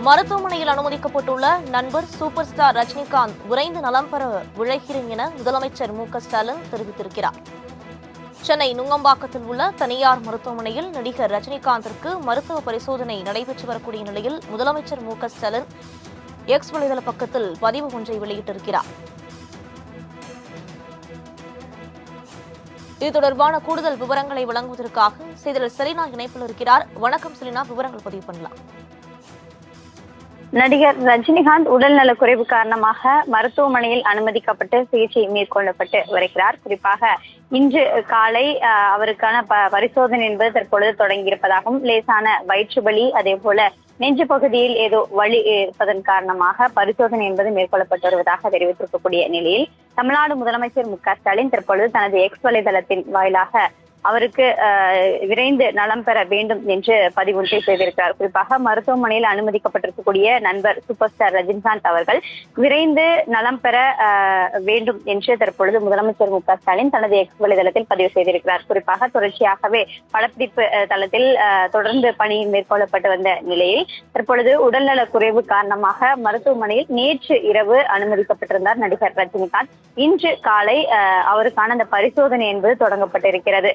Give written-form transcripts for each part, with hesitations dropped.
மருத்துவமனையில் அனுமதிக்கப்பட்டுள்ள நண்பர் சூப்பர் ஸ்டார் ரஜினிகாந்த் விரைந்து நலம் பெற விழைகிறேன் என முதலமைச்சர் மு.க.ஸ்டாலின் தெரிவித்திருக்கிறார். சென்னை நுங்கம்பாக்கத்தில் உள்ள தனியார் மருத்துவமனையில் நடிகர் ரஜினிகாந்திற்கு மருத்துவ பரிசோதனை நடைபெற்று வரக்கூடிய நிலையில் முதலமைச்சர் மு.க.ஸ்டாலின் எக்ஸ் வலைதள பக்கத்தில் பதிவு ஒன்றை வெளியிட்டிருக்கிறார். இது தொடர்பான கூடுதல் விவரங்களை வழங்குவதற்காக செய்தியாளர் செலினா இணைப்பில் இருக்கிறார். வணக்கம் செலினா, விவரங்கள் பதிவு பண்ணலாம். நடிகர் ரஜினிகாந்த் உடல்நல குறைவு காரணமாக மருத்துவமனையில் அனுமதிக்கப்பட்டு சிகிச்சை மேற்கொள்ளப்பட்டு வருகிறார். குறிப்பாக இன்று காலை அவருக்கான பரிசோதனை என்பது தற்பொழுது தொடங்கியிருப்பதாகவும், லேசான வயிற்று வலி அதே போல நெஞ்சு பகுதியில் ஏதோ வலி இருப்பதன் காரணமாக பரிசோதனை என்பது மேற்கொள்ளப்பட்டு வருவதாக தெரிவித்திருக்கக்கூடிய நிலையில் தமிழ்நாடு முதலமைச்சர் மு.க.ஸ்டாலின் தற்பொழுது தனது எக்ஸ் வலைதளத்தின் வாயிலாக அவருக்கு விரைந்து நலம் பெற வேண்டும் என்று பதிவொன்றை செய்திருக்கிறார். குறிப்பாக மருத்துவமனையில் அனுமதிக்கப்பட்டிருக்கக்கூடிய நண்பர் சூப்பர் ஸ்டார் ரஜினிகாந்த் அவர்கள் விரைந்து நலம் பெற வேண்டும் என்று தற்பொழுது முதலமைச்சர் மு.க.ஸ்டாலின் தனது எக்ஸ் வலைதளத்தில் பதிவு செய்திருக்கிறார். குறிப்பாக தொடர்ச்சியாகவே படப்பிடிப்பு தளத்தில் தொடர்ந்து பணி மேற்கொள்ளப்பட்டு வந்த நிலையில் தற்பொழுது உடல்நல குறைவு காரணமாக மருத்துவமனையில் நேற்று இரவு அனுமதிக்கப்பட்டிருந்தார் நடிகர் ரஜினிகாந்த். இன்று காலை அவருக்கான அந்த பரிசோதனை என்பது தொடங்கப்பட்டிருக்கிறது.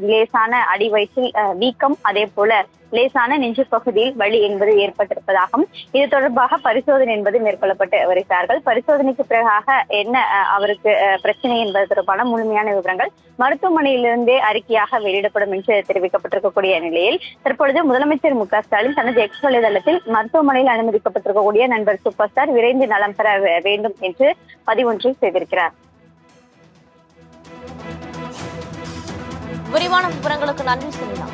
லேசான அடி வயிற்றில் வீக்கம் அதே போல லேசான நெஞ்சு பகுதியில் வலி என்பது ஏற்பட்டிருப்பதாகவும், இது தொடர்பாக பரிசோதனை என்பது மேற்கொள்ளப்பட்டு வருகிறார்கள். பரிசோதனைக்கு பிறகாக என்ன அவருக்கு பிரச்சனை என்பது தொடர்பான முழுமையான விவரங்கள் மருத்துவமனையிலிருந்தே அறிக்கையாக வெளியிடப்படும் என்று தெரிவிக்கப்பட்டிருக்கக்கூடிய நிலையில் தற்பொழுது முதலமைச்சர் மு.க.ஸ்டாலின் தனது எக்ஸ் வலைதளத்தில் மருத்துவமனையில் அனுமதிக்கப்பட்டிருக்கக்கூடிய நண்பர் சூப்பர் ஸ்டார் விரைந்து நலம் பெற வேண்டும் என்று பதிவொன்றை செய்திருக்கிறார். விரிவான விவரங்களுக்கு நன்றி செலினா.